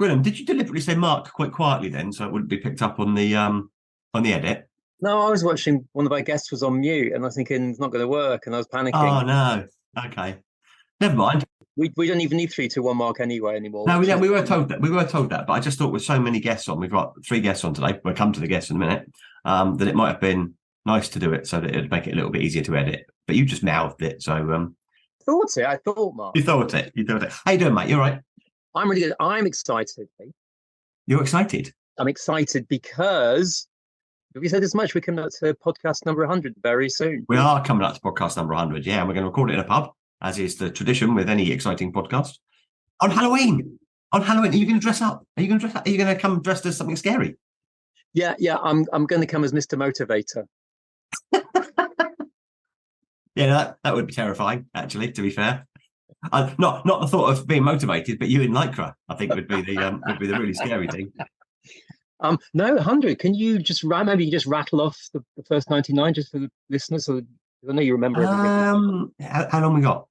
Gwilym, did you deliberately say Mark quite quietly then, so it wouldn't be picked up on the edit? No, I was watching. One of our guests was on mute, and I was thinking it's not going to work, and I was panicking. Oh no. Okay. Never mind. We don't even need 3, 2, 1 Mark anyway anymore. No, we were told that. We were told that, but I just thought with so many guests on, we've got 3 guests on today. We'll come to the guests in a minute. That it might have been nice to do it so that it'd make it a little bit easier to edit. But you just mouthed it, so I thought, Mark. You thought it. How you doing, mate? You all right? I'm really good. I'm excited. You're excited? I'm excited because we said as much. We're coming up to podcast number 100 very soon. We are coming up to podcast number 100, yeah, and we're going to record it in a pub, as is the tradition with any exciting podcast. On Halloween, are you going to dress up? Are you going to come dressed as something scary? Yeah. I'm going to come as Mr. Motivator. Yeah, that would be terrifying. Actually, to be fair, not the thought of being motivated, but you in lycra, I think would be the really scary thing. No, 100. Can you just rattle off the first 99 just for the listeners? So I know you remember everything. How long we got?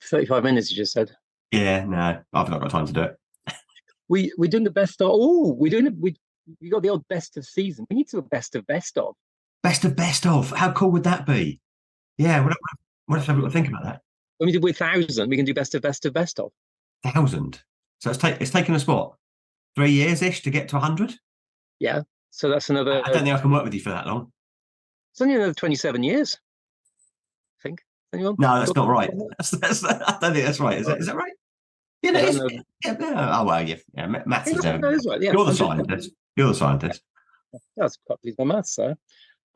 35 minutes. You just said. Yeah, no, I've not got time to do it. We're doing the best of. Oh, we got the old best of season. We need to do a best of. Best of. How cool would that be? Yeah, what if I think about that? When we did with 1,000, we can do best of. 1,000. So it's taken us what, 3 years-ish to get to 100? Yeah. So that's another. I don't think I can work with you for that long. It's only another 27 years. I think. Anyone? No, that's not right. I don't think that's right. Is that right? Yeah, no, oh well, yeah. Maths is right. Yeah, You're the scientist. That's quite pleased by maths, so.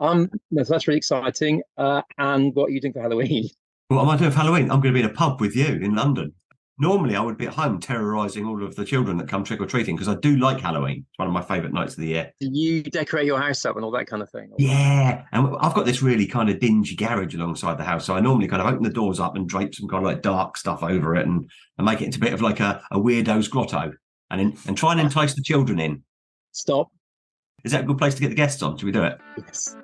So that's really exciting. And what are you doing for Halloween? What am I doing for Halloween? I'm going to be in a pub with you in London. Normally, I would be at home terrorising all of the children that come trick-or-treating because I do like Halloween. It's one of my favourite nights of the year. Do you decorate your house up and all that kind of thing? Yeah, and I've got this really kind of dingy garage alongside the house, so I normally kind of open the doors up and drape some kind of like dark stuff over it and make it into a bit of like a weirdo's grotto and try and entice the children in. Stop. Is that a good place to get the guests on? Should we do it? Yes.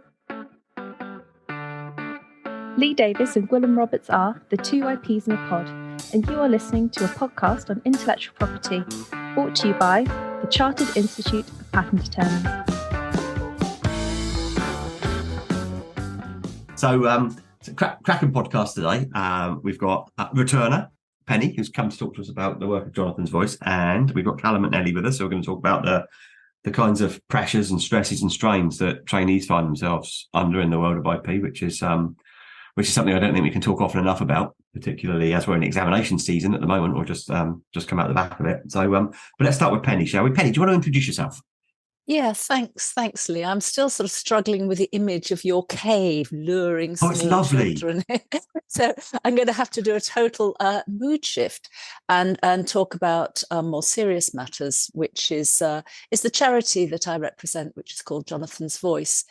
Lee Davies and Gwilym Roberts are the 2 IPs in a pod, and you are listening to a podcast on intellectual property, brought to you by the Chartered Institute of Patent Attorneys. So, cracking podcast today. We've got returner Penny, who's come to talk to us about the work of Jonathan's Voice, and we've got Callum and Ellie with us. So we're going to talk about the kinds of pressures and stresses and strains that trainees find themselves under in the world of IP, which is something I don't think we can talk often enough about, particularly as we're in examination season at the moment, or just come out the back of it. So, but let's start with Penny, shall we? Penny, do you want to introduce yourself? Yeah, thanks, Lee. I'm still sort of struggling with the image of your cave luring small children. So I'm going to have to do a total mood shift and talk about more serious matters, which is the charity that I represent, which is called Jonathan's Voice.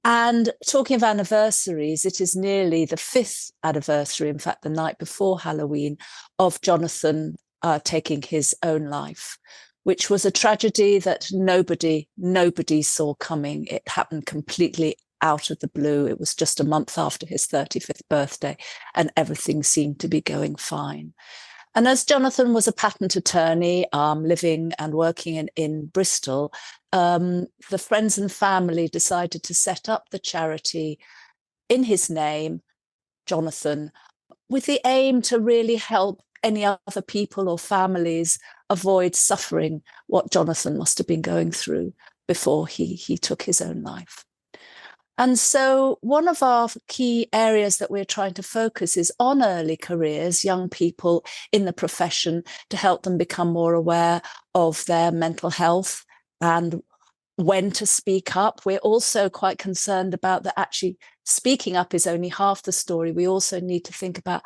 And talking of anniversaries, it is nearly the 5th anniversary, in fact, the night before Halloween, of Jonathan taking his own life, which was a tragedy that nobody saw coming. It happened completely out of the blue. It was just a month after his 35th birthday, and everything seemed to be going fine. And as Jonathan was a patent attorney, living and working in Bristol, the friends and family decided to set up the charity in his name, Jonathan, with the aim to really help any other people or families avoid suffering what Jonathan must have been going through before he took his own life. And so one of our key areas that we're trying to focus is on early careers, young people in the profession, to help them become more aware of their mental health and when to speak up. We're also quite concerned about that actually speaking up is only half the story. We also need to think about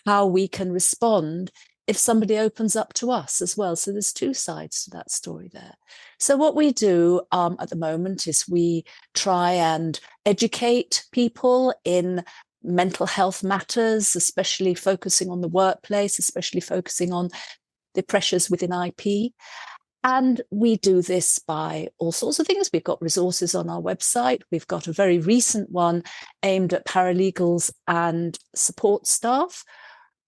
how we can respond if somebody opens up to us as well. So there's 2 sides to that story there. So what we do at the moment is we try and educate people in mental health matters, especially focusing on the workplace, especially focusing on the pressures within IP. And we do this by all sorts of things. We've got resources on our website. We've got a very recent one aimed at paralegals and support staff.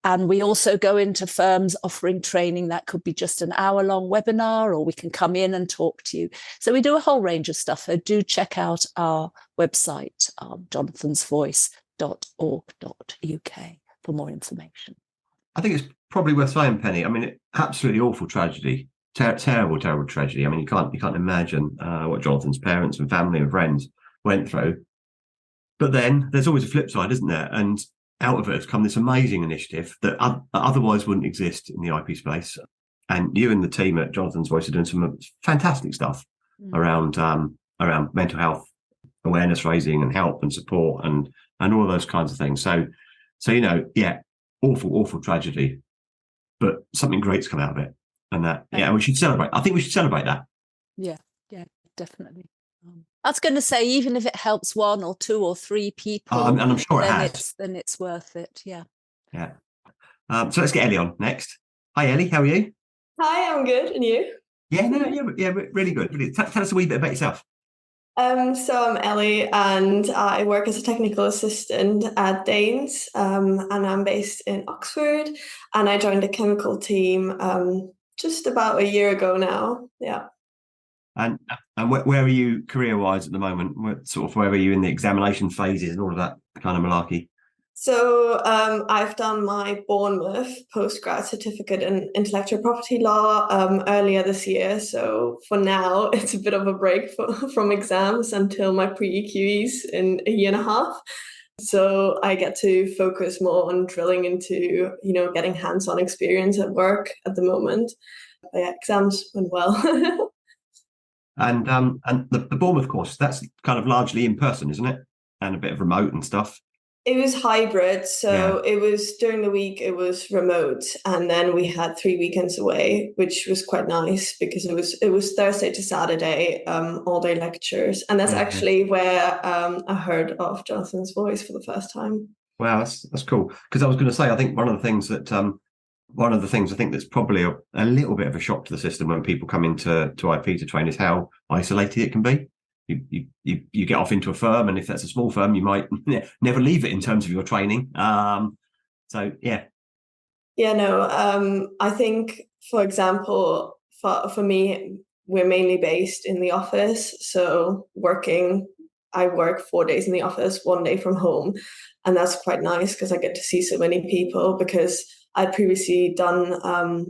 And we also go into firms offering training that could be just an hour-long webinar, or we can come in and talk to you. So we do a whole range of stuff. So do check out our website, jonathansvoice.org.uk for more information. I think it's probably worth saying, Penny. I mean, absolutely awful tragedy, terrible tragedy. I mean, you can't imagine what Jonathan's parents and family and friends went through. But then there's always a flip side, isn't there? And out of it has come this amazing initiative that otherwise wouldn't exist in the IP space. And you and the team at Jonathan's Voice are doing some fantastic stuff around mental health awareness raising and help and support and all those kinds of things. So awful tragedy, but something great's come out of it, and that we should celebrate. I think we should celebrate that. Yeah, definitely. I was going to say, even if it helps one or two or three people, and I'm sure it has, then it's worth it. Yeah. So let's get Ellie on next. Hi, Ellie. How are you? Hi, I'm good. And you? Really good. Really. Tell us a wee bit about yourself. So I'm Ellie, and I work as a technical assistant at Dehns, and I'm based in Oxford. And I joined the chemical team just about a year ago now. Yeah. And where are you career-wise at the moment? Where are you in the examination phases and all of that kind of malarkey? So I've done my Bournemouth postgrad certificate in intellectual property law earlier this year. So for now, it's a bit of a break from exams until my pre-EQEs in a year and a half. So I get to focus more on drilling into, getting hands-on experience at work at the moment. But yeah, exams went well. And the Bournemouth course, that's kind of largely in person, isn't it? And a bit of remote and stuff. It was hybrid, so It was during the week, it was remote, and then we had 3 weekends away, which was quite nice because it was Thursday to Saturday, all day lectures, and that's actually where I heard of Jonathan's Voice for the first time. Wow, that's cool. Because I was going to say, I think one of the things I think that's probably a little bit of a shock to the system when people come into IP to train is how isolated it can be. You get off into a firm, and if that's a small firm, you might never leave it in terms of your training. I think, for example, for me, we're mainly based in the office, so I work 4 days in the office, 1 day from home, and that's quite nice because I get to see so many people, because I'd previously done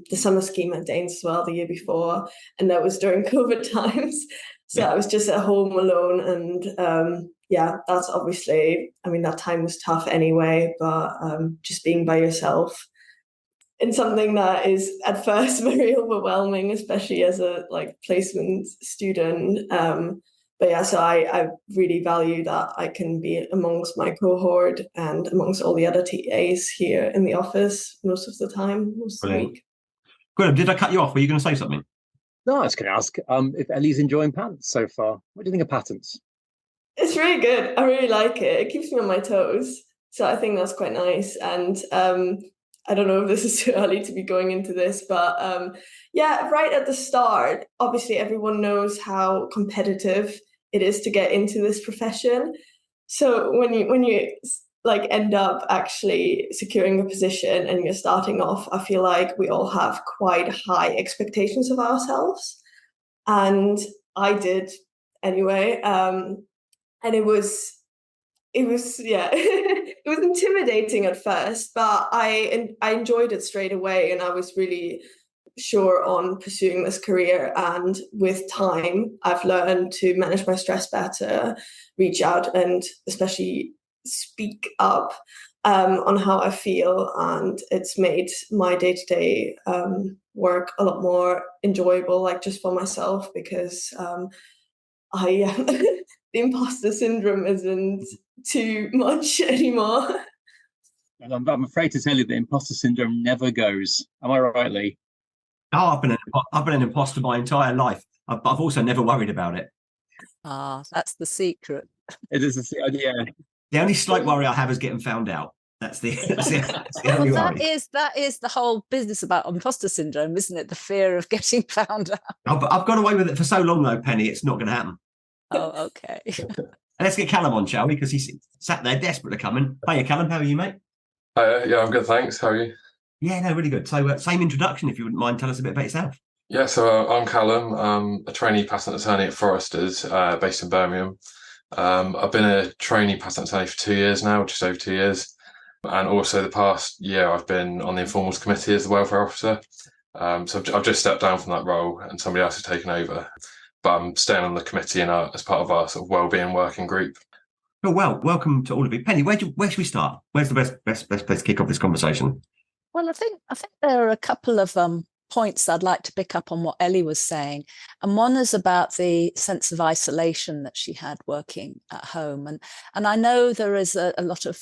the summer scheme at Dehns as well the year before, and that was during COVID times. So I was just at home alone, and that's obviously, that time was tough anyway, but just being by yourself in something that is at first very overwhelming, especially as a placement student. So I really value that I can be amongst my cohort and amongst all the other TAs here in the office most of the time, most of the week. Gwilym, did I cut you off? Were you going to say something? No, I was going to ask if Ellie's enjoying patents so far. What do you think of patents? It's really good. I really like it. It keeps me on my toes. So I think that's quite nice. And I don't know if this is too early to be going into this, but right at the start, obviously everyone knows how competitive it is to get into this profession. So when you end up actually securing a position and you're starting off, I feel like we all have quite high expectations of ourselves. And I did anyway. And it was it was intimidating at first, but I enjoyed it straight away, and I was really sure on pursuing this career. And with time, I've learned to manage my stress better, reach out, and especially speak up on how I feel, and it's made my day-to-day work a lot more enjoyable, just for myself, because the imposter syndrome isn't too much anymore. And I'm afraid to tell you that imposter syndrome never goes. Am I right, Lee? Oh, I've been an imposter my entire life. I've also never worried about it. That's the secret. It is yeah. The only slight worry I have is getting found out. That's the only worry. That is the whole business about imposter syndrome, isn't it? The fear of getting found out. Oh, but I've got away with it for so long, though, Penny. It's not going to happen. Oh, okay. Let's get Callum on, shall we? Because he's sat there desperate to come in. Hiya, Callum. How are you, mate? Yeah, I'm good, thanks. How are you? Yeah, no, really good. So, same introduction, if you wouldn't mind, tell us a bit about yourself. Yeah, so I'm Callum. I'm a trainee patent attorney at Forresters, based in Birmingham. I've been a trainee patent attorney for 2 years now, just over 2 years. And also the past year, I've been on the informals committee as the welfare officer. So I've just stepped down from that role and somebody else has taken over. But I'm staying on the committee and as part of our sort of wellbeing working group. Oh, well, welcome to all of you. Penny, where should we start? Where's the best place to kick off this conversation? Well, I think there are a couple of points I'd like to pick up on what Ellie was saying, and one is about the sense of isolation that she had working at home, and I know there is a lot of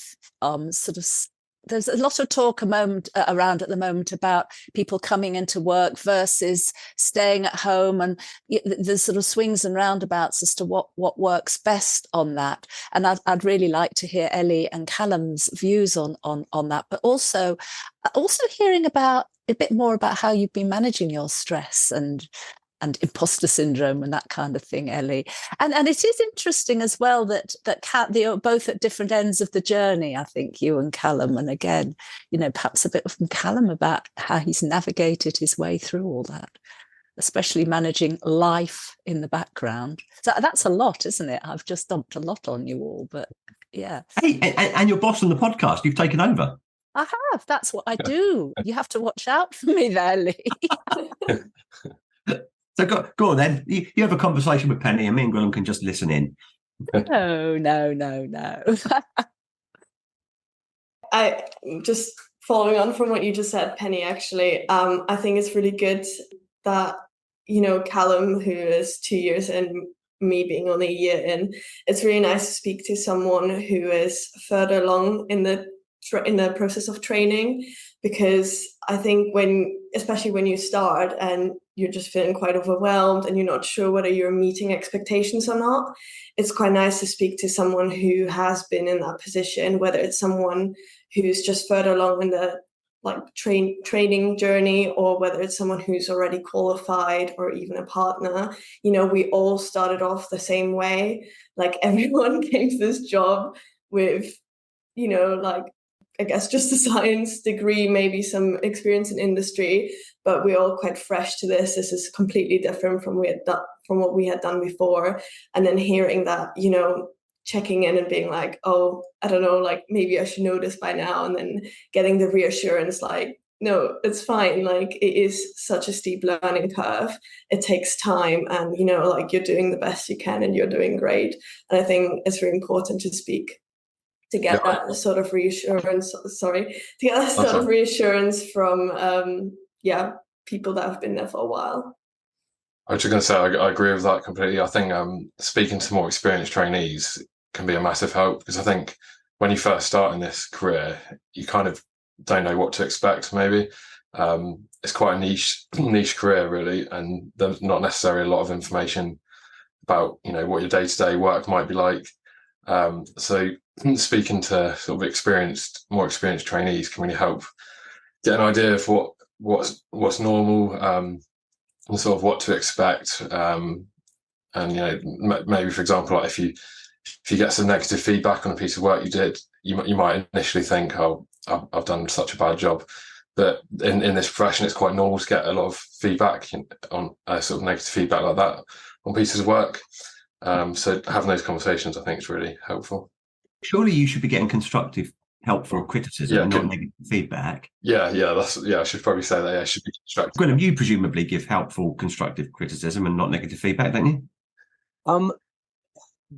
there's a lot of talk around at the moment about people coming into work versus staying at home, and there's sort of swings and roundabouts as to what works best on that. And I'd really like to hear Ellie and Callum's views on that, but also hearing about a bit more about how you've been managing your stress and imposter syndrome and that kind of thing, Ellie. And it is interesting as well that you're both at different ends of the journey, I think, you and Callum. And again, perhaps a bit from Callum about how he's navigated his way through all that, especially managing life in the background. So that's a lot, isn't it? I've just dumped a lot on you all, but yeah. Hey, and your boss on the podcast, you've taken over. I have. That's what I do. You have to watch out for me there, Lee. So go on then. You have a conversation with Penny, and me and Gwilym can just listen in. No. I just following on from what you just said, Penny. Actually, I think it's really good that Callum, who is 2 years in, me being only a year in, it's really nice to speak to someone who is further along in the process of training, because I think especially when you start and you're just feeling quite overwhelmed and you're not sure whether you're meeting expectations or not, it's quite nice to speak to someone who has been in that position, whether it's someone who's just further along in the training journey, or whether it's someone who's already qualified, or even a partner. We all started off the same way. Like, everyone came to this job with I guess just a science degree, maybe some experience in industry, but we're all quite fresh to this. This is completely different from what we had done before. And then hearing that, checking in and being like, oh, I don't know, like, maybe I should know this by now. And then getting the reassurance, like, no, it's fine. Like, it is such a steep learning curve. It takes time, and, you're doing the best you can and you're doing great. And I think it's really important to speak to get that sort of reassurance. Reassurance from people that have been there for a while. I was just going to say, I agree with that completely. I think speaking to more experienced trainees can be a massive help, because I think when you first start in this career, you kind of don't know what to expect. Maybe it's quite a niche career, really, and there's not necessarily a lot of information about what your day-to-day work might be like. So speaking to sort of more experienced trainees can really help get an idea of what's normal, and sort of what to expect. And maybe, for example, like if you get some negative feedback on a piece of work you did, you might initially think, oh, I've done such a bad job. But in this profession, it's quite normal to get a lot of feedback on sort of negative feedback like that on pieces of work. So having those conversations, I think, is really helpful. Surely you should be getting constructive, helpful criticism, and not negative feedback. Yeah. I should probably say that. Yeah, it should be constructive. Gwilym, you presumably give helpful, constructive criticism and not negative feedback, don't you?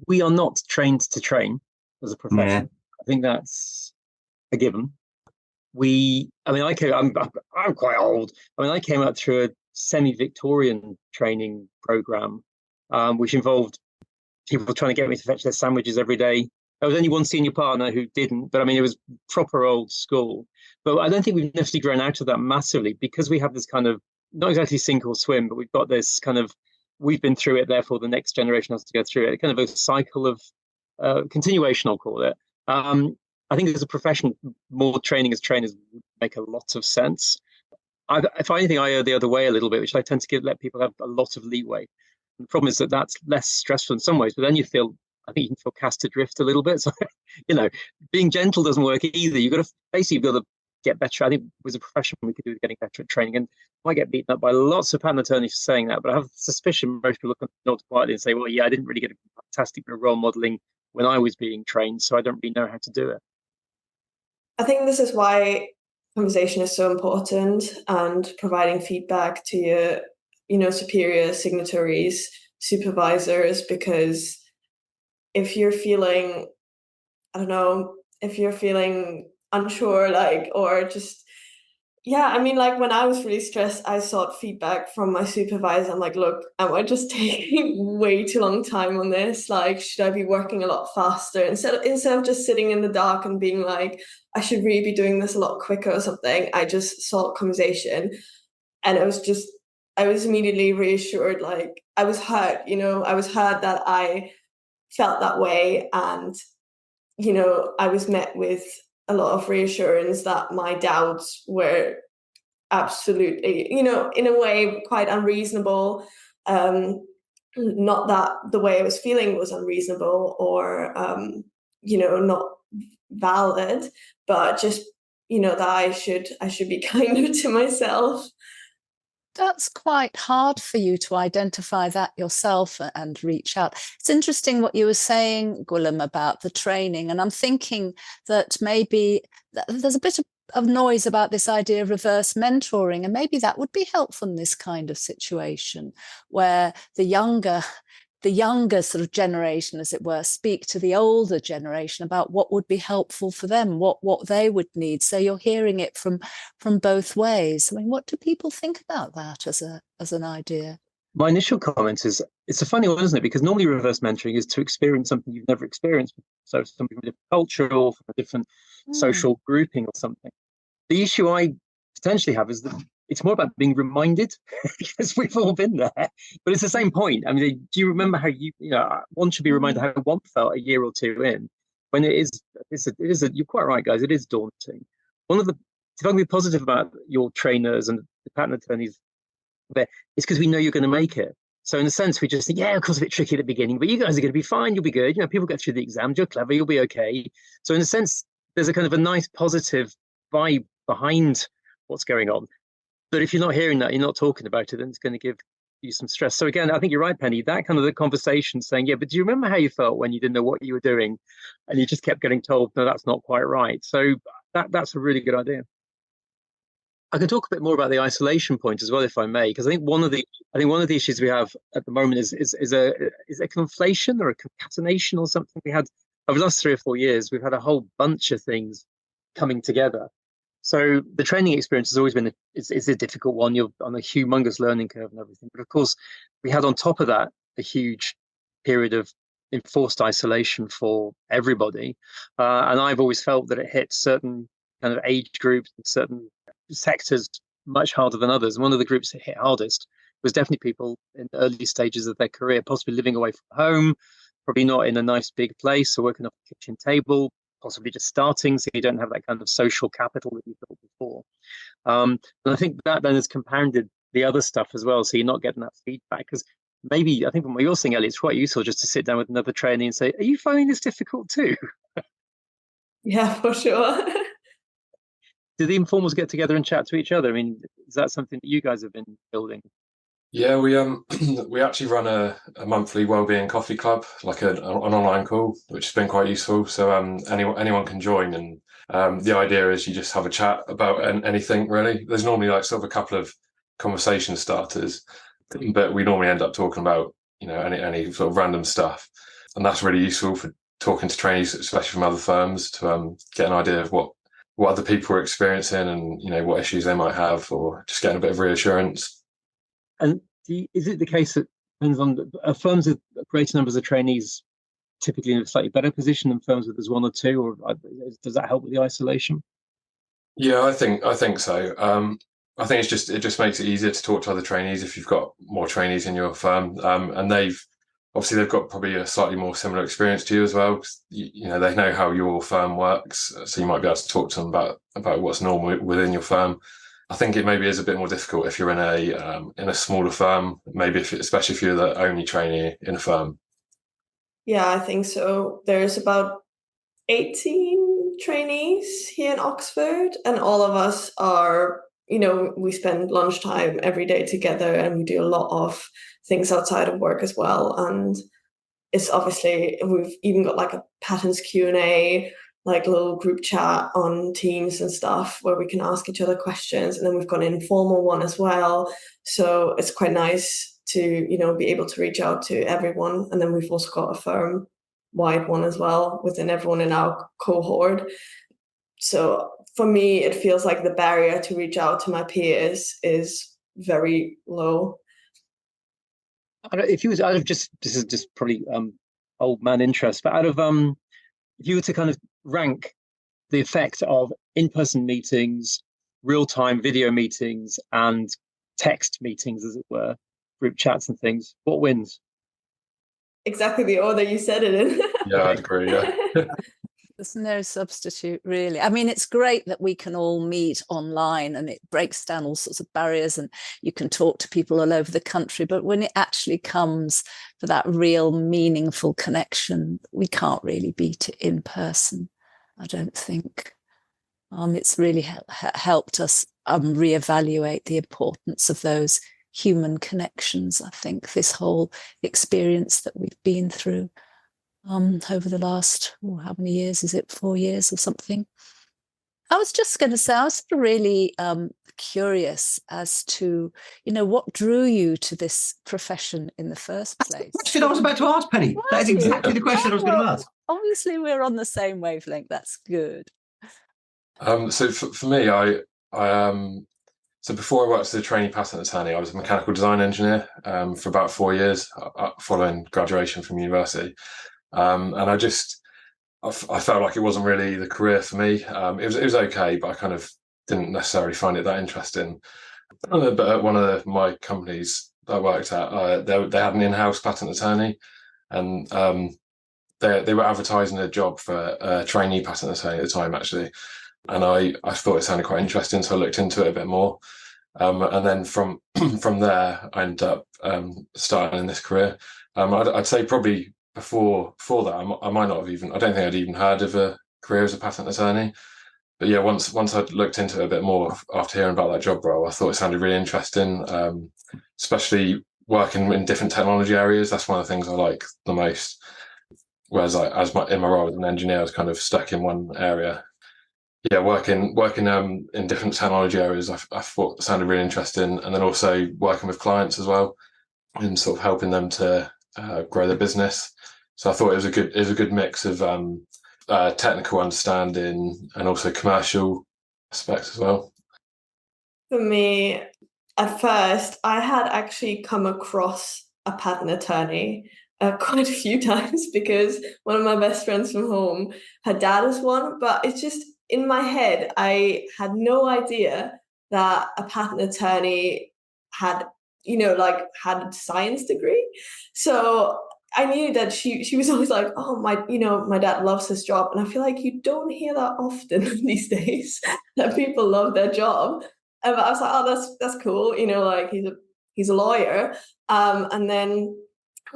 We are not trained to train as a profession. Yeah. I think that's a given. I'm quite old. I came up through a semi-Victorian training program, which involved people trying to get me to fetch their sandwiches every day. There was only one senior partner who didn't, but it was proper old school. But I don't think we've necessarily grown out of that massively, because we have this kind of, not exactly sink or swim, but we've got this kind of, we've been through it, therefore the next generation has to go through it. Kind of a cycle of continuation, I'll call it. I think as a profession, more training as trainers would make a lot of sense. If anything, I err the other way a little bit, which I tend to let people have a lot of leeway. The problem is that that's less stressful in some ways, but then you feel I think you can feel cast adrift a little bit. So, being gentle doesn't work either. You've got to get better. I think as a profession, we could do with getting better at training. And I might get beaten up by lots of patent attorneys for saying that, but I have a suspicion most people look at nod quietly and say, well, yeah, I didn't really get a fantastic bit of role modeling when I was being trained, so I don't really know how to do it. I think this is why conversation is so important, and providing feedback to your, superiors, signatories, supervisors, because if you're feeling, I don't know, if you're feeling unsure, or just, when I was really stressed, I sought feedback from my supervisor. I'm like, look, am I just taking way too long time on this? Should I be working a lot faster? Instead of just sitting in the dark and being like, I should really be doing this a lot quicker or something, I just sought conversation. And I was immediately reassured, I was hurt, I was hurt that I felt that way. And, I was met with a lot of reassurance that my doubts were absolutely, in a way, quite unreasonable. Not that the way I was feeling was unreasonable or, not valid, but just, that I should be kinder to myself. That's quite hard for you to identify that yourself and reach out. It's interesting what you were saying, Gwilym, about the training. And I'm thinking that maybe there's a bit of noise about this idea of reverse mentoring. And maybe that would be helpful in this kind of situation where the younger sort of generation, as it were, speak to the older generation about what would be helpful for them, what they would need. So you're hearing it from both ways. I mean, what do people think about that as an idea? My initial comment is, it's a funny one, isn't it? Because normally reverse mentoring is to experience something you've never experienced. So something from a different culture or from a different social grouping or something. The issue I potentially have is that it's more about being reminded, because we've all been there. But it's the same point. I mean, do you remember how one should be reminded how one felt a year or two in, when you're quite right, guys, it is daunting. If I can be positive about your trainers and the patent attorneys there, it's because we know you're going to make it. So in a sense, we just think, yeah, of course, a bit tricky at the beginning, but you guys are going to be fine. You'll be good. People get through the exams. You're clever. You'll be okay. So in a sense, there's a kind of a nice positive vibe behind what's going on. But if you're not hearing that, you're not talking about it, then it's going to give you some stress. So again, I think you're right, Penny, that kind of the conversation saying, yeah, but do you remember how you felt when you didn't know what you were doing and you just kept getting told, no, that's not quite right. So that's a really good idea. I can talk a bit more about the isolation point as well, if I may, because I think one of the issues we have at the moment is a conflation or a concatenation or something. We had over the last 3 or 4 years, we've had a whole bunch of things coming together. So the training experience has always been it's a difficult one. You're on a humongous learning curve and everything. But of course, we had on top of that a huge period of enforced isolation for everybody. And I've always felt that it hit certain kind of age groups and certain sectors much harder than others. And one of the groups that hit hardest was definitely people in the early stages of their career, possibly living away from home, probably not in a nice big place, so working off a kitchen table, possibly just starting, so you don't have that kind of social capital that you built before. And I think that then has compounded the other stuff as well, so you're not getting that feedback. Because maybe, I think from what you're saying, Ellie, it's quite useful just to sit down with another trainee and say, are you finding this difficult too? Yeah, for sure. Do the informals get together and chat to each other? I mean, is that something that you guys have been building? Yeah, we actually run a monthly wellbeing coffee club, like an online call, which has been quite useful. So anyone can join, and the idea is you just have a chat about anything really. There's normally like sort of a couple of conversation starters, but we normally end up talking about any sort of random stuff, and that's really useful for talking to trainees, especially from other firms, to get an idea of what other people are experiencing and what issues they might have, or just getting a bit of reassurance. And is it the case that depends on firms with greater numbers of trainees typically in a slightly better position than firms with there's 1 or 2, or does that help with the isolation? Yeah, I think so. I think it just makes it easier to talk to other trainees if you've got more trainees in your firm, and they've got probably a slightly more similar experience to you as well. They know how your firm works, so you might be able to talk to them about what's normal within your firm. I think it maybe is a bit more difficult if you're in a smaller firm, maybe especially if you're the only trainee in a firm. Yeah, I think so. There's about 18 trainees here in Oxford, and all of us are, we spend lunchtime every day together, and we do a lot of things outside of work as well. And it's obviously, we've even got like a patterns Q&A, like a little group chat on Teams and stuff where we can ask each other questions. And then we've got an informal one as well. So it's quite nice to, be able to reach out to everyone. And then we've also got a firm-wide one as well within everyone in our cohort. So for me, it feels like the barrier to reach out to my peers is very low. If you was out of this is just probably old man interest, but out of if you were to kind of rank the effect of in-person meetings, real-time video meetings, and text meetings, as it were, group chats and things, what wins? Exactly the order you said it in. Yeah, I'd agree. Yeah. There's no substitute, really. I mean, it's great that we can all meet online and it breaks down all sorts of barriers and you can talk to people all over the country. But when it actually comes for that real meaningful connection, we can't really beat it in person, I don't think. It's really helped us reevaluate the importance of those human connections, I think, this whole experience that we've been through. Over the last, how many years is it? 4 years or something. I was just going to say, I was really curious as to, what drew you to this profession in the first place. That's the question I was about to ask, Penny. That is exactly the question I was going to ask. Obviously, we're on the same wavelength. That's good. So for me, so before I worked as a trainee patent attorney, I was a mechanical design engineer for about 4 years following graduation from university. And I felt like it wasn't really the career for me. It was okay, but I kind of didn't necessarily find it that interesting. But at one of my companies that I worked at, they had an in-house patent attorney, and they were advertising a job for a trainee patent attorney at the time, actually. And I thought it sounded quite interesting, so I looked into it a bit more. And then from there, I ended up starting in this career. I'd say probably before that, I might not have even, I don't think I'd even heard of a career as a patent attorney. But yeah, once I'd looked into it a bit more after hearing about that job role, I thought it sounded really interesting, especially working in different technology areas. That's one of the things I like the most. Whereas in my role as an engineer, I was kind of stuck in one area. Yeah, working in different technology areas, I thought sounded really interesting. And then also working with clients as well and sort of helping them to grow their business. So I thought it was a good mix of technical understanding and also commercial aspects as well. For me, at first, I had actually come across a patent attorney quite a few times because one of my best friends from home, her dad is one, but it's just in my head, I had no idea that a patent attorney had a science degree. So I knew that she was always like, oh, my dad loves his job. And I feel like you don't hear that often these days, that people love their job. But I was like, oh, that's cool. He's a lawyer. And then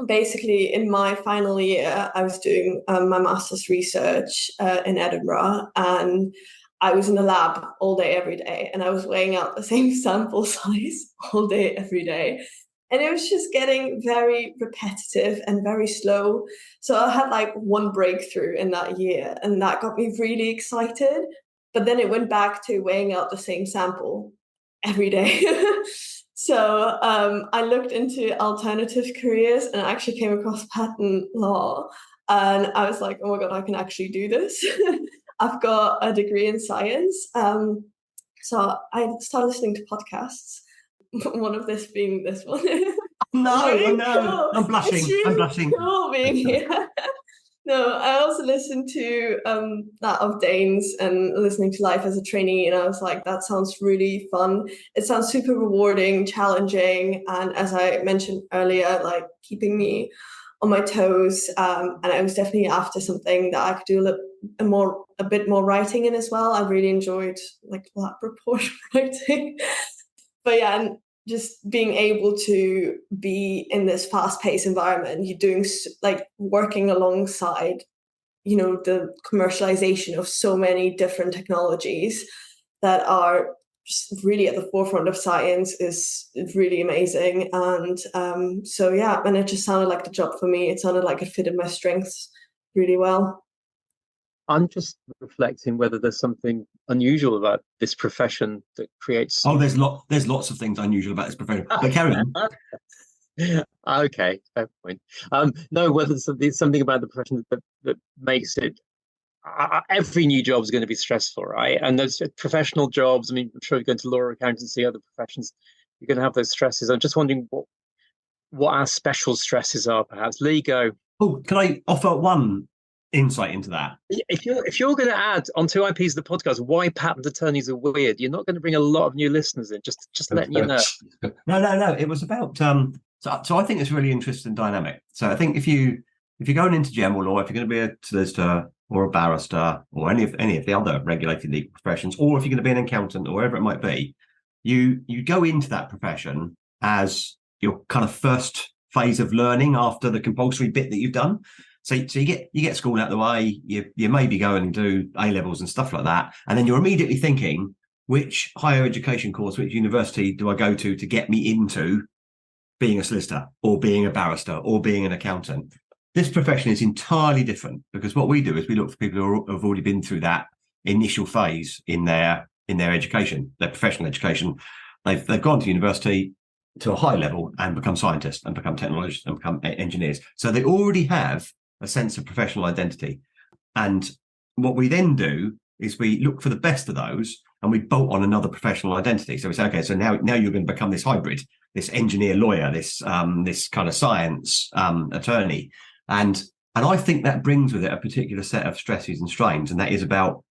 basically in my final year, I was doing my master's research in Edinburgh, and I was in the lab all day, every day, and I was weighing out the same sample size all day, every day. And it was just getting very repetitive and very slow. So I had like one breakthrough in that year, and that got me really excited. But then it went back to weighing out the same sample every day. So I looked into alternative careers and I actually came across patent law. And I was like, oh my God, I can actually do this. I've got a degree in science. So I started listening to podcasts. One of this being this one. No, Really no, cool. I'm blushing. It's really I'm blushing. cool being here. No, I also listened to that of Dehns and listening to Life as a Trainee, and I was like, that sounds really fun. It sounds super rewarding, challenging, and as I mentioned earlier, like keeping me on my toes. And I was definitely after something that I could do a bit more writing in as well. I really enjoyed like lab report writing. But yeah, and just being able to be in this fast-paced environment, you're doing like working alongside, you know, the commercialization of so many different technologies that are just really at the forefront of science is really amazing. And so yeah, and it just sounded like the job for me. It sounded like it fitted my strengths really well. I'm just reflecting whether there's something unusual about this profession that creates. Oh, there's lots of things unusual about this profession. But carry on. Okay, fair point. No, whether there's something about the profession that makes it. Every new job is going to be stressful, right? And those professional jobs. I mean, I'm sure you're going to law or accountancy, other professions, you're going to have those stresses. I'm just wondering what our special stresses are, perhaps. Lee, go. Oh, can I offer one insight into that? If you're going to add on 2IPs the podcast why patent attorneys are weird, you're not going to bring a lot of new listeners in. Just letting you know. No. It was about so I think it's a really interesting dynamic. So I think if you're going into general law, if you're going to be a solicitor or a barrister or any of the other regulated legal professions, or if you're going to be an accountant or wherever it might be, you go into that profession as your kind of first phase of learning after the compulsory bit that you've done. So you get school out of the way, you maybe go and do A-levels and stuff like that, and then you're immediately thinking, which higher education course, which university do I go to get me into being a solicitor or being a barrister or being an accountant? This profession is entirely different, because what we do is we look for people who have already been through that initial phase in their education, their professional education. They've gone to university to a high level and become scientists and become technologists and become engineers. So they already have a sense of professional identity. And what we then do is we look for the best of those and we bolt on another professional identity. So we say, okay, so now you're going to become this hybrid, this engineer lawyer, this kind of science attorney. And I think that brings with it a particular set of stresses and strains, and that is about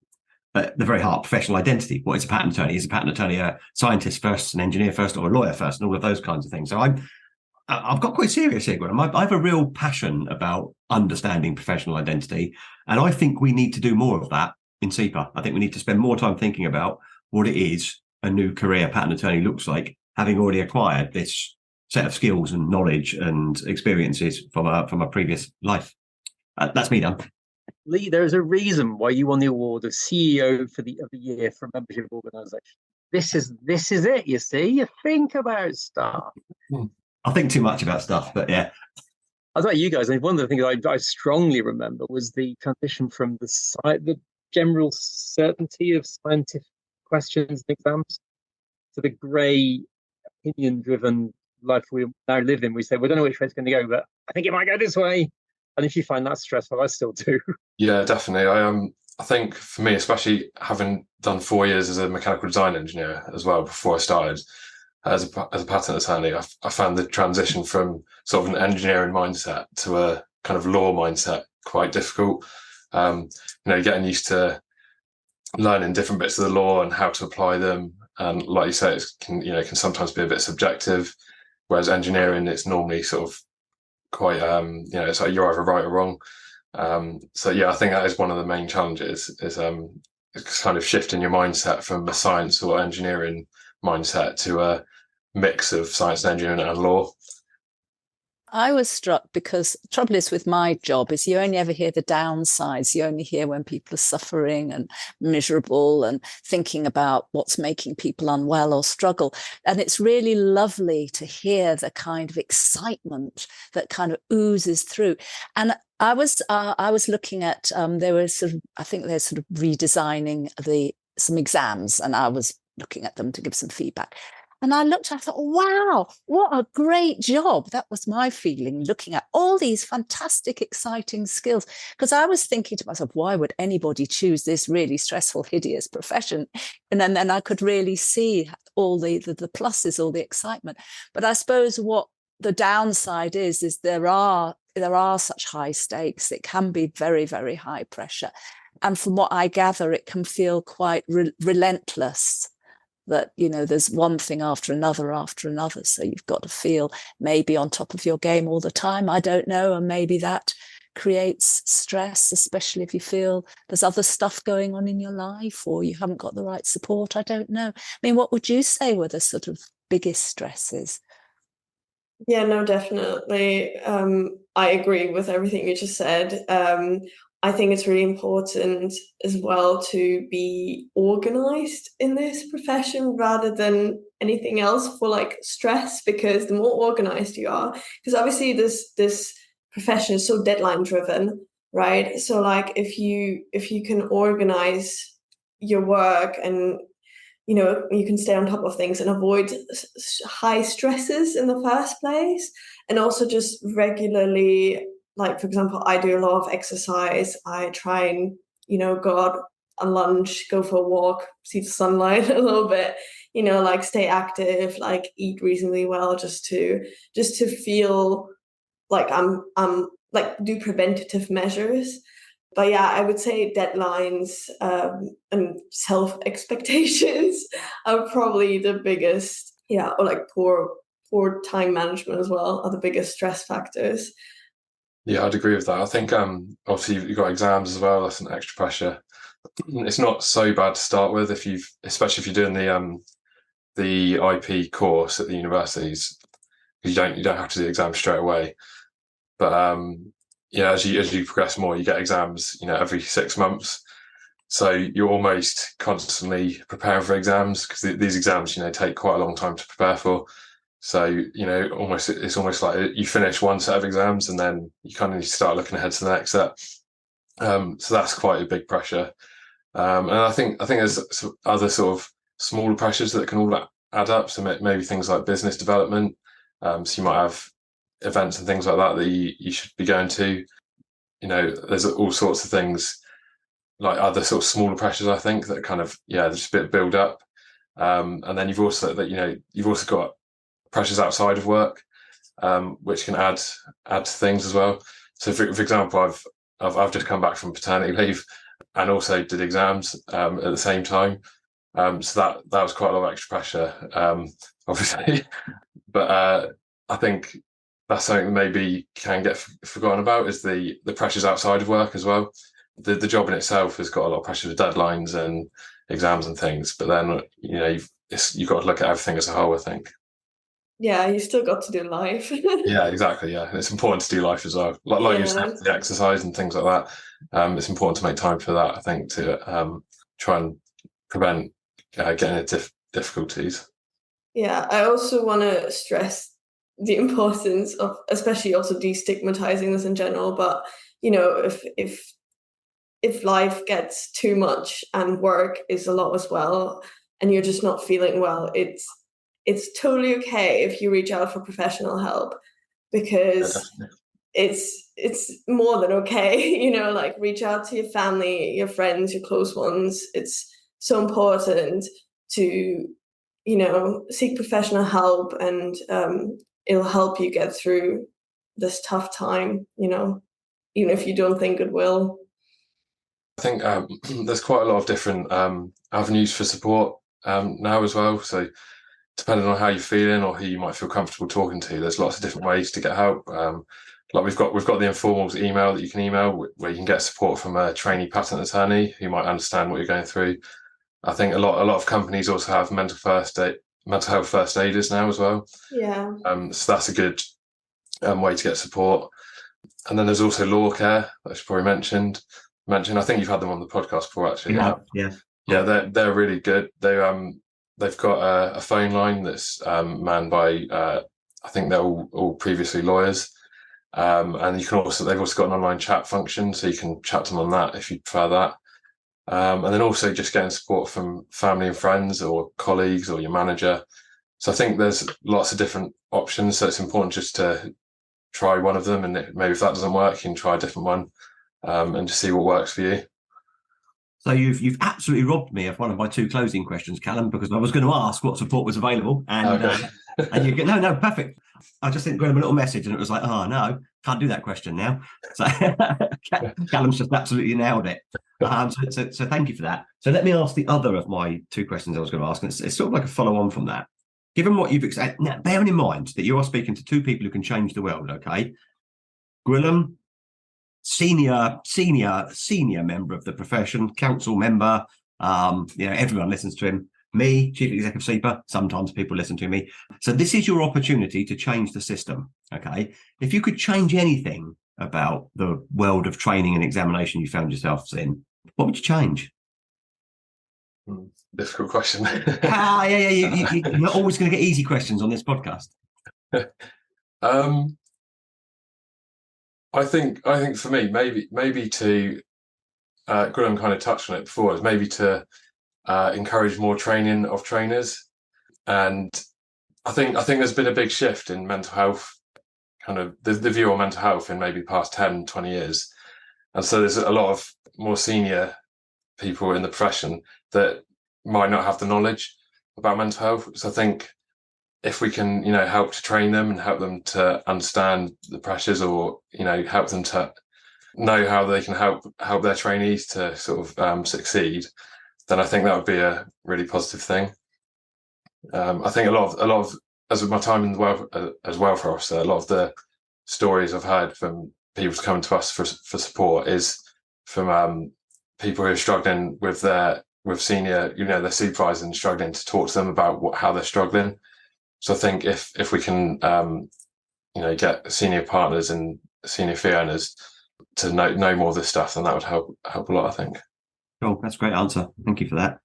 the very heart professional identity. What is a patent attorney? Is a patent attorney a scientist first, an engineer first, or a lawyer first, and all of those kinds of things? So I've got quite serious here, Gwilym. I have a real passion about understanding professional identity, and I think we need to do more of that in CIPA. I think we need to spend more time thinking about what it is a new career patent attorney looks like, having already acquired this set of skills and knowledge and experiences from a previous life. That's me done. Lee, there's a reason why you won the award of CEO of the year for a membership organisation. This is it. You see, you think about stuff. I think too much about stuff, but yeah. I thought you guys. One of the things I strongly remember was the transition from the general certainty of scientific questions and exams to the grey, opinion-driven life we now live in. We say we don't know which way it's going to go, but I think it might go this way. And if you find that stressful, I still do. Yeah, definitely. I think for me, especially having done 4 years as a mechanical design engineer as well before I started as a patent attorney, I found the transition from sort of an engineering mindset to a kind of law mindset quite difficult. Getting used to learning different bits of the law and how to apply them, and like you say, it can sometimes be a bit subjective. Whereas engineering, it's normally sort of quite it's like you're either right or wrong. So yeah, I think that is one of the main challenges is kind of shifting your mindset from a science or engineering mindset to a mix of science and engineering and law. I was struck because the trouble is with my job is you only ever hear the downsides. You only hear when people are suffering and miserable and thinking about what's making people unwell or struggle. And it's really lovely to hear the kind of excitement that kind of oozes through. And I was looking at they were I think they're sort of redesigning some exams, and I was looking at them to give some feedback. And I thought, wow, what a great job. That was my feeling, looking at all these fantastic, exciting skills. Because I was thinking to myself, why would anybody choose this really stressful, hideous profession? And then I could really see all the pluses, all the excitement. But I suppose what the downside is there are such high stakes. It can be very, very high pressure. And from what I gather, it can feel quite relentless. That, there's one thing after another. So you've got to feel maybe on top of your game all the time. I don't know. And maybe that creates stress, especially if you feel there's other stuff going on in your life or you haven't got the right support. I don't know. I mean, what would you say were the sort of biggest stresses? Yeah, no, definitely. I agree with everything you just said. I think it's really important as well to be organized in this profession rather than anything else for like stress, because the more organized you are, because obviously this profession is so deadline driven, right? So like if you can organize your work and you can stay on top of things and avoid high stresses in the first place, and also just regularly, like for example, I do a lot of exercise. I try and go out on lunch, go for a walk, see the sunlight a little bit, like stay active, like eat reasonably well, just to feel like I'm like do preventative measures. But yeah, I would say deadlines and self expectations are probably the biggest, or like poor time management as well are the biggest stress factors. Yeah, I'd agree with that. I think obviously you've got exams as well. That's an extra pressure. It's not so bad to start with especially if you're doing the IP course at the universities. You don't have to do exams straight away. But as you progress more, you get exams, every 6 months. So you're almost constantly preparing for exams, because these exams, take quite a long time to prepare for. So, it's almost like you finish one set of exams and then you kind of need to start looking ahead to the next set. So that's quite a big pressure. And I think there's other sort of smaller pressures that can all add up. So maybe things like business development. So you might have events and things like that you should be going to. There's all sorts of things, like other sort of smaller pressures, I think, that kind of just a bit build up. And then you've also got pressures outside of work, which can add to things as well. So for example, I've just come back from paternity leave and also did exams at the same time. So that was quite a lot of extra pressure, obviously. But I think that's something that maybe can get forgotten about, is the pressures outside of work as well. The job in itself has got a lot of pressure with deadlines and exams and things, but then you've got to look at everything as a whole, I think. Yeah, you still got to do life. Yeah, exactly. Yeah, it's important to do life as well. Like you said, the exercise and things like that. It's important to make time for that, I think, to try and prevent getting into difficulties. Yeah, I also want to stress the importance of, especially also destigmatizing this in general, but if life gets too much and work is a lot as well, and you're just not feeling well, it's totally okay if you reach out for professional help, because it's more than okay. Like reach out to your family, your friends, your close ones. It's so important to seek professional help, and it'll help you get through this tough time, even if you don't think it will. I think there's quite a lot of different avenues for support now as well. So depending on how you're feeling or who you might feel comfortable talking to, there's lots of different ways to get help. Like we've got the informals email that you can email, where you can get support from a trainee patent attorney who might understand what you're going through. I think a lot of companies also have mental health first aiders now as well. Yeah. So that's a good way to get support. And then there's also Law Care, that I should probably mention. I think you've had them on the podcast before, actually. Yeah, they're really good. They've got a phone line that's manned by I think they're all previously lawyers, and they've also got an online chat function, so you can chat to them on that if you prefer that. And then also just getting support from family and friends or colleagues or your manager. So I think there's lots of different options. So it's important just to try one of them, and maybe if that doesn't work, you can try a different one, and just see what works for you. So you've absolutely robbed me of one of my two closing questions, Callum, because I was going to ask what support was available, and and you get no, perfect. I just sent Gwilym a little message, and it was like, oh no, can't do that question now. So Callum's just absolutely nailed it. So thank you for that. So let me ask the other of my two questions I was going to ask, and it's sort of like a follow-on from that. Given what you've explained, now bearing in mind that you are speaking to two people who can change the world, okay? Gwilym, senior member of the profession, council member, everyone listens to him. me, Chief Executive Sleeper. Sometimes people listen to me. So this is your opportunity to change the system. Okay. If you could change anything about the world of training and examination you found yourselves in, what would you change? Difficult question. You're not always going to get easy questions on this podcast. I think for me, maybe to Gwilym kind of touched on it before, is maybe to encourage more training of trainers. And I think there's been a big shift in mental health, kind of the view on mental health in maybe past 10, 20 years. And so there's a lot of more senior people in the profession that might not have the knowledge about mental health. So I think if we can, help to train them and help them to understand the pressures, or, help them to know how they can help their trainees to sort of succeed, then I think that would be a really positive thing. I think a lot of, as with my time in the as welfare officer, a lot of the stories I've heard from people coming to us for support is from people who are struggling with senior, their supervisors, and struggling to talk to them about how they're struggling. So I think if we can, get senior partners and senior fee earners to know more of this stuff, then that would help a lot, I think. Cool, that's a great answer. Thank you for that.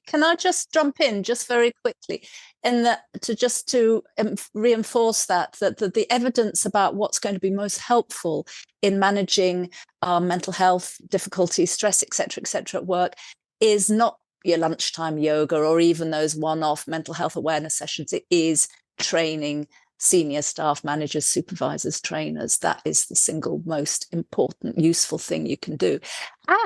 Can I just jump in just very quickly to reinforce that the evidence about what's going to be most helpful in managing mental health difficulties, stress, etc., at work is not your lunchtime yoga or even those one-off mental health awareness sessions. It is training senior staff, managers, supervisors, trainers. That is the single most important, useful thing you can do.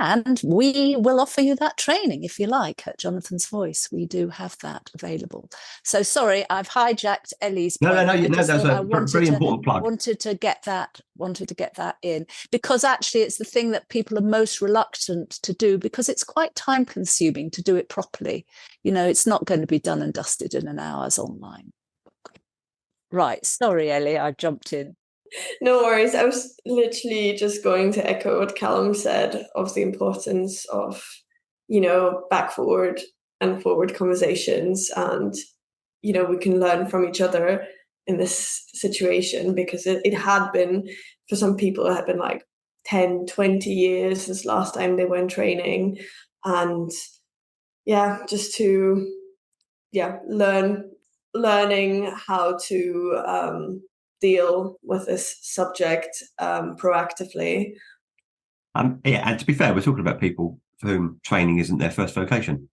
And we will offer you that training if you like at Jonathan's Voice. We do have that available. So sorry, I've hijacked Ellie's point. That's a very important plug. Wanted to get that in, because actually it's the thing that people are most reluctant to do, because it's quite time consuming to do it properly. It's not going to be done and dusted in an hour's online. Right, sorry, Ellie, I jumped in. No worries. I was literally just going to echo what Callum said of the importance of, back forward and forward conversations, and, we can learn from each other in this situation, because it had been, for some people, it had been like 10, 20 years since last time they went training. And just to, learning how to deal with this subject proactively. And to be fair, we're talking about people for whom training isn't their first vocation.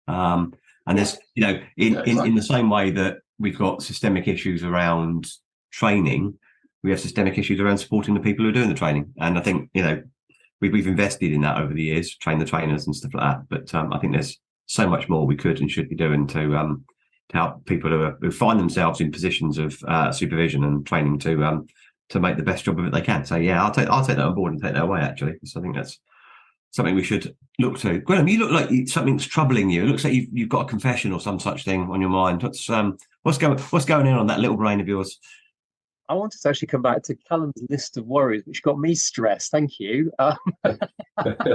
And there's, in the same way that we've got systemic issues around training, we have systemic issues around supporting the people who are doing the training. And I think, we've invested in that over the years, train the trainers and stuff like that. But I think there's so much more we could and should be doing to help people who find themselves in positions of supervision and training to make the best job of it they can. So I'll take that on board and take that away, actually, because I think that's something we should look to. Gwilym, you look like something's troubling you. It looks like you've got a confession or some such thing on your mind. What's going on that little brain of yours? I wanted to actually come back to Callum's list of worries, which got me stressed. Thank you.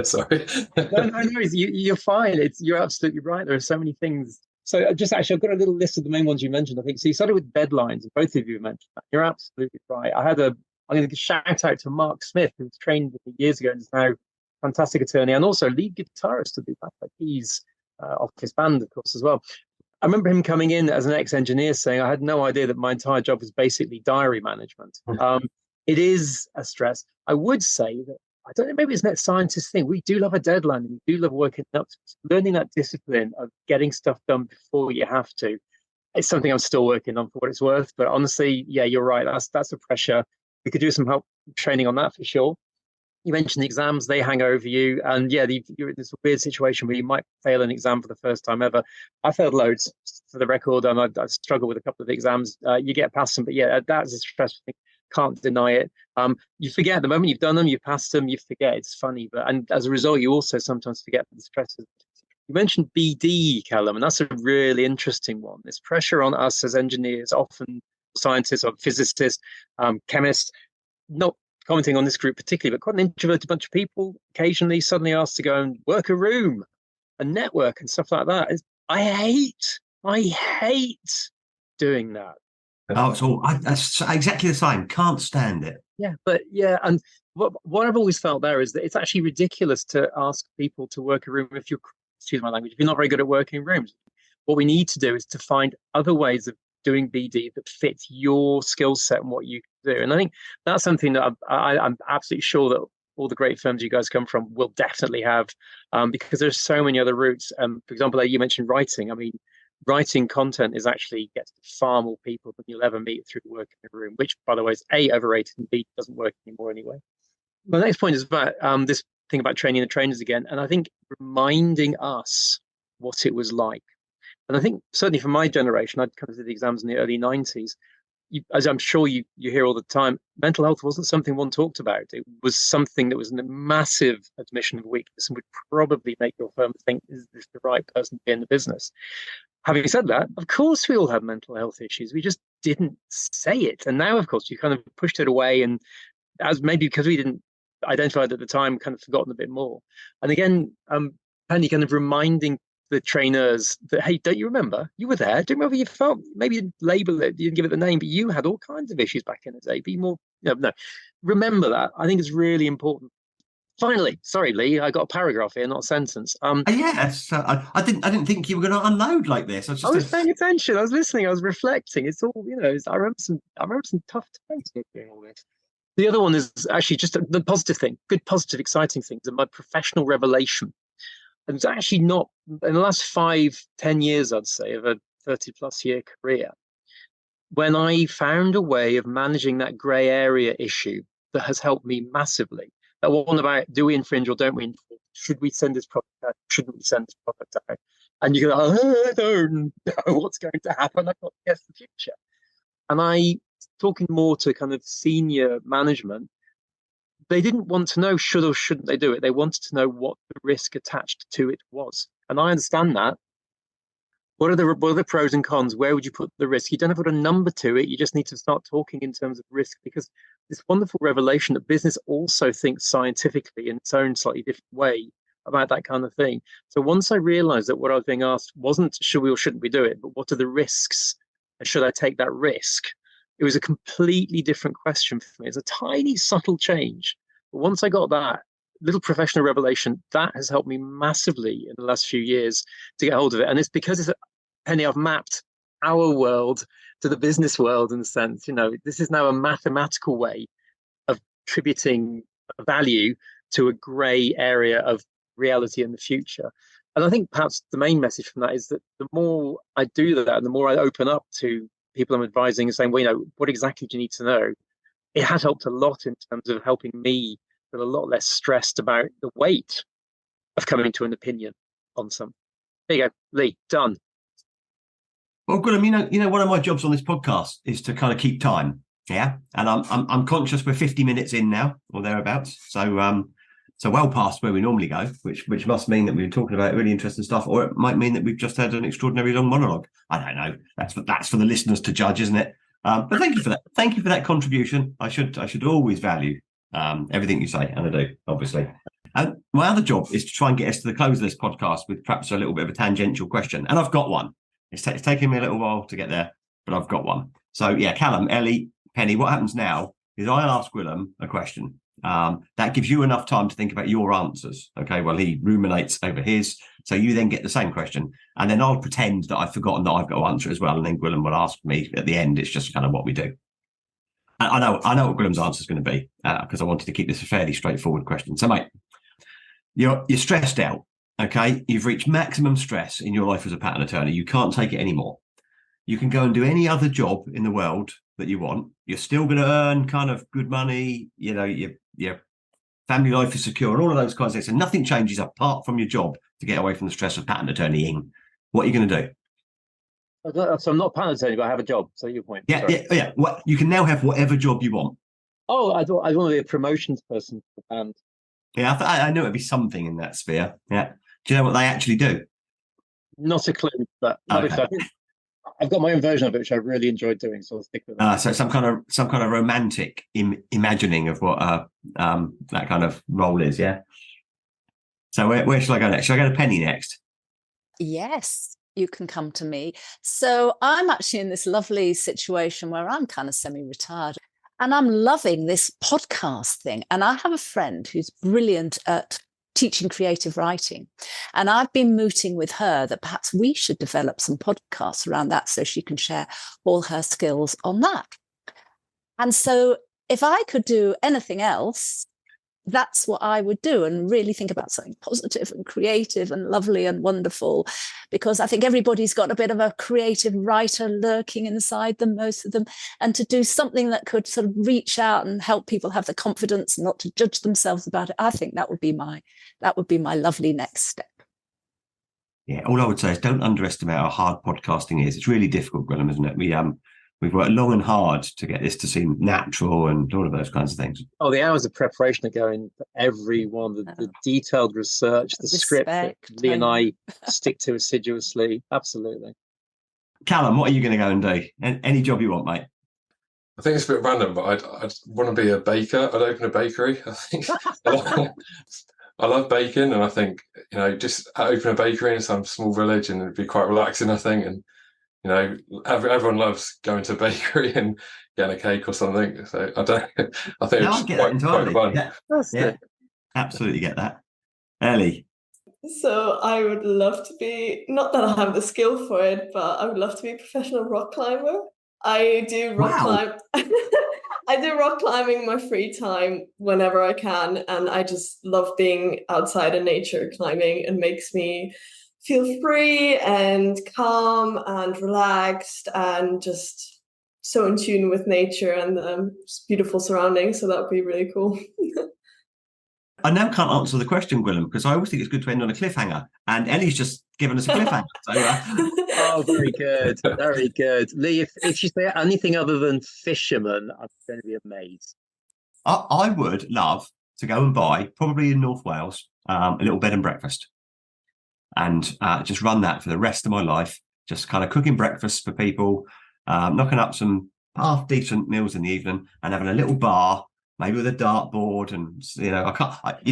Sorry. No, you're fine. You're absolutely right. There are so many things. So I've got a little list of the main ones you mentioned, I think. So you started with deadlines, and both of you mentioned that. You're absolutely right. I'm going to shout out to Mark Smith, who was trained with me years ago and is now a fantastic attorney, and also lead guitarist of the Black Keys office band, of course, as well. I remember him coming in as an ex-engineer saying, I had no idea that my entire job was basically diary management. It is a stress. I would say that, I don't know, maybe it's not a scientist thing. We do love a deadline, and we do love working up. Learning that discipline of getting stuff done before you have to. It's something I'm still working on, for what it's worth. But honestly, you're right. That's a pressure. We could do some help training on that for sure. You mentioned the exams, they hang over you. And you're in this weird situation where you might fail an exam for the first time ever. I failed loads, for the record, and I've struggled with a couple of exams. You get past them, but that's a stressful thing. Can't deny it. You forget the moment you've done them, you passed them, you forget. It's funny, and as a result, you also sometimes forget the stresses. You mentioned BD, Callum, and that's a really interesting one. There's pressure on us as engineers, often scientists or physicists, chemists, not commenting on this group particularly, but quite an introverted bunch of people, occasionally suddenly asked to go and work a room, a network and stuff like that. I hate doing that. Oh, it's all that's exactly the same. Can't stand it. Yeah, but yeah, and what I've always felt there is that it's actually ridiculous to ask people to work a room if you're, excuse my language, if you're not very good at working rooms. What we need to do is to find other ways of doing BD that fits your skill set and what you can do. And I think that's something that I'm absolutely sure that all the great firms you guys come from will definitely have, because there's so many other routes. For example, you mentioned writing. I mean, writing content is actually gets far more people than you'll ever meet through working in a room, which, by the way, is A, overrated, and B, doesn't work anymore anyway. My next point is about this thing about training the trainers again. And I think reminding us what it was like. And I think certainly for my generation, I'd come to the exams in the early 90s. As I'm sure you hear all the time, mental health wasn't something one talked about. It was something that was a massive admission of weakness and would probably make your firm think, is this the right person to be in the business? Having said that, of course, we all have mental health issues. We just didn't say it. And now, of course, you kind of pushed it away. And as maybe because we didn't identify it at the time, kind of forgotten a bit more. And again, Penny kind of reminding the trainers that, hey, don't you remember? You were there. Do you remember you felt? Maybe you didn't label it, you didn't give it the name, but you had all kinds of issues back in the day. Be more, no. Remember that. I think it's really important. Finally, sorry, Lee, I got a paragraph here, not a sentence. Yes, I didn't think you were going to unload like this. I was paying attention. I was listening. I was reflecting. It's all, I remember some tough times doing all this. The other one is actually just the positive thing, good, positive, exciting things, and my professional revelation. And it's actually not in the last 5-10 years, I'd say, of a 30+ year career, when I found a way of managing that grey area issue that has helped me massively. That one about, do we infringe or don't we infringe? Should we send this product out? Shouldn't we send this product out? And you go, I don't know what's going to happen. I've got to guess the future. And I, talking more to kind of senior management, they didn't want to know should or shouldn't they do it. They wanted to know what the risk attached to it was. And I understand that. What are the pros and cons? Where would you put the risk? You don't have to put a number to it. You just need to start talking in terms of risk, because this wonderful revelation that business also thinks scientifically in its own slightly different way about that kind of thing. So once I realized that what I was being asked wasn't should we or shouldn't we do it, but what are the risks? And should I take that risk? It was a completely different question for me. It's a tiny, subtle change. But once I got that little professional revelation, that has helped me massively in the last few years to get hold of it. And it's because Penny, I've mapped our world to the business world in a sense. This is now a mathematical way of attributing value to a grey area of reality in the future. And I think perhaps the main message from that is that the more I do that, and the more I open up to people I'm advising and saying, well, what exactly do you need to know? It has helped a lot in terms of helping me feel a lot less stressed about the weight of coming to an opinion on something. There you go, Lee, done. Well, Gwilym, one of my jobs on this podcast is to kind of keep time. Yeah. And I'm conscious we're 50 minutes in now or thereabouts. So well past where we normally go, which must mean that we've been talking about really interesting stuff, or it might mean that we've just had an extraordinarily long monologue. I don't know. That's for the listeners to judge, isn't it? But thank you for that. Thank you for that contribution. I should always value everything you say, and I do, obviously. And my other job is to try and get us to the close of this podcast with perhaps a little bit of a tangential question, and I've got one. It's taken me a little while to get there, but I've got one. So yeah, Callum, Ellie, Penny, what happens now is I'll ask Gwilym a question. That gives you enough time to think about your answers. Okay, well, he ruminates over his, so you then get the same question, and then I'll pretend that I've forgotten that I've got to answer as well, and then Gwilym will ask me at the end. It's just kind of what we do. I know what Gwilym's answer is going to be, because I wanted to keep this a fairly straightforward question. So, mate, you're stressed out. Okay, you've reached maximum stress in your life as a patent attorney. You can't take it anymore. You can go and do any other job in the world that you want. You're still going to earn kind of good money. Your family life is secure and all of those kinds of things. And nothing changes apart from your job to get away from the stress of patent attorneying. What are you going to do? So I'm not a patent attorney, but I have a job. So your point. Yeah. What you can now have whatever job you want. Oh, I want to be a promotions person for the band. Yeah, I knew it'd be something in that sphere. Yeah. Do you know what they actually do? Not a clue, but Okay. I've got my own version of it, which I really enjoyed doing. So I'll stick with that. So some kind of romantic imagining of what that kind of role is. Yeah. So where should I go next? Should I go to Penny next? Yes. you can come to me. So I'm actually in this lovely situation where I'm kind of semi-retired and I'm loving this podcast thing. And I have a friend who's brilliant at teaching creative writing. And I've been mooting with her that perhaps we should develop some podcasts around that so she can share all her skills on that. And so if I could do anything else, that's what I would do, and really think about something positive and creative and lovely and wonderful, because I think everybody's got a bit of a creative writer lurking inside them, most of them, and to do something that could sort of reach out and help people have the confidence not to judge themselves about it. I think that would be my lovely next step. Yeah, all I would say is don't underestimate how hard podcasting is. It's really difficult, Gwilym, isn't it? We've worked long and hard to get this to seem natural and all of those kinds of things. Oh, the hours of preparation that go in for everyone, the detailed research, the script that Lee and I stick to assiduously. Absolutely. Callum, what are you going to go and do? Any job you want, mate? I think it's a bit random, but I'd want to be a baker. I'd open a bakery. I think I love baking, and I think, just open a bakery in some small village, and it'd be quite relaxing, I think. And everyone loves going to a bakery and getting a cake or something. So I think it's quite fun. Yeah, absolutely get that. Ellie. So I would love to be, not that I have the skill for it, but I would love to be a professional rock climber. I do rock climb. I do rock climbing in my free time whenever I can, and I just love being outside in nature climbing. It makes me feel free and calm and relaxed and just so in tune with nature and the beautiful surroundings. So that would be really cool. I now can't answer the question, Gwilym, because I always think it's good to end on a cliffhanger. And Ellie's just given us a cliffhanger. Oh, very good. Very good. Lee, if you say anything other than fisherman, I'm going to be amazed. I would love to go and buy, probably in North Wales, a little bed and breakfast. And just run that for the rest of my life, just kind of cooking breakfast for people, knocking up some half decent meals in the evening and having a little bar, maybe with a dartboard. And,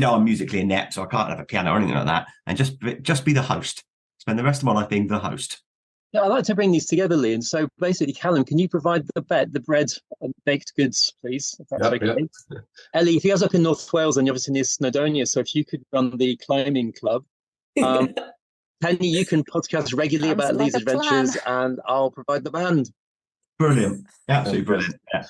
I'm musically inept, so I can't have a piano or anything like that. And just be the host. Spend the rest of my life being the host. Yeah, I'd like to bring these together, Lee. And so basically, Callum, can you provide the bread and baked goods, please? If that's okay. Yeah. Ellie, if you guys are up in North Wales, then you're obviously near Snowdonia. So if you could run the climbing club. Penny, you can podcast regularly about Lee's adventures, and I'll provide the band. Brilliant. Absolutely brilliant. Yeah.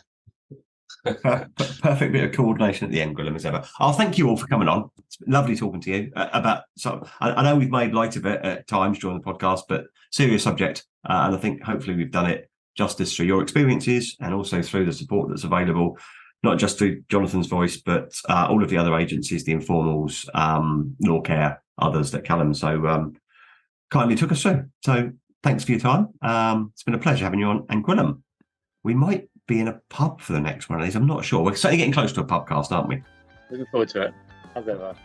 Perfect bit of coordination at the end, Gwilym, as ever. I'll thank you all for coming on. It's lovely talking to you I know we've made light of it at times during the podcast, but serious subject. And I think hopefully we've done it justice through your experiences and also through the support that's available, not just through Jonathan's Voice, but all of the other agencies, the informals, Law Care, others that Callum so kindly took us through. So thanks for your time. It's been a pleasure having you on. And Gwilym, we might be in a pub for the next one of these. I'm not sure. We're certainly getting close to a pubcast, aren't we? Looking forward to it. As ever.